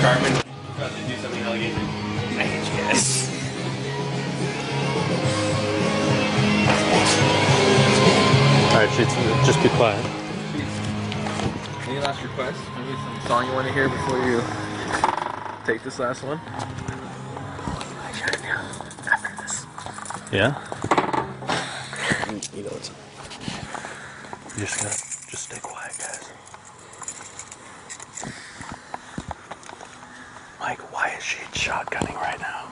Carmen about to do something elegant. I hate you guys. Alright, just be quiet. Any last requests? Maybe some song you want to hear before you take this last one? I shut it down after this. Yeah? You know what's up. You just gotta stay quiet, guys. Mike, why is she shotgunning right now?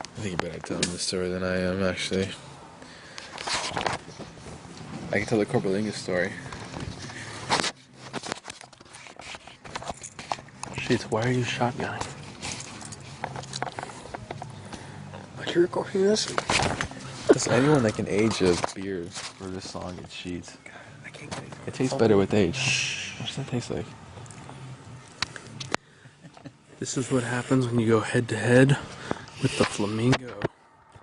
I think you're better at telling this story than I am, actually. I can tell the Corbelinga story. Sheets, why are you shotgunning? Are you recording this? Because anyone that can age a beer for this song, it cheats. I can't get it. It tastes better with age. What does that taste like? This is what happens when you go head to head with the flamingo.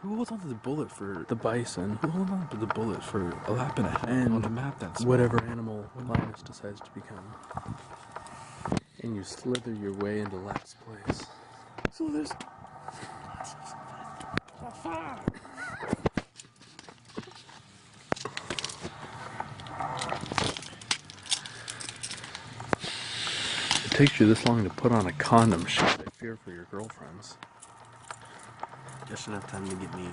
Who holds on to the bullet for The bison. Who holds on to the bullet for a lap and a half And on a map that's small? whatever animal Linus decides to become. And you slither your way into last place. So there's It takes you this long to put on a condom. Shit, I fear for your girlfriends. Just enough time to get me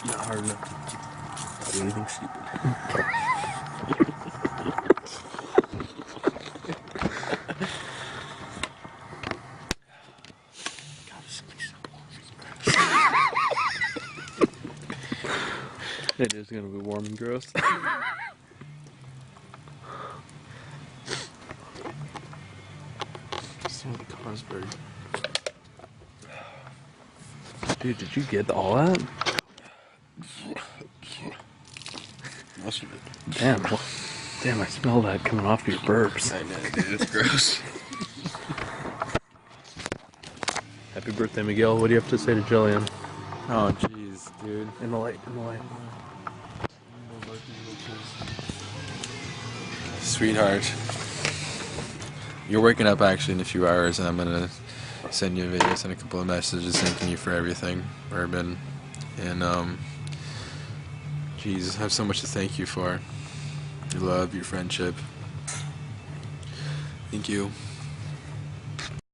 not hard enough to do anything stupid. It is gonna be warm and gross. See what the Carlsberg. Dude, did you get all that? Most of it. Damn, damn, I smell that coming off your burps. I know, dude. It's gross. Happy birthday, Miguel. What do you have to say to Jillian? Oh jeez, dude. In the light, in the light. Sweetheart. You're waking up actually in a few hours and I'm gonna send you a video, send a couple of messages thanking you for everything, Urban. And jeez, I have so much to thank you for. Your love, your friendship. Thank you.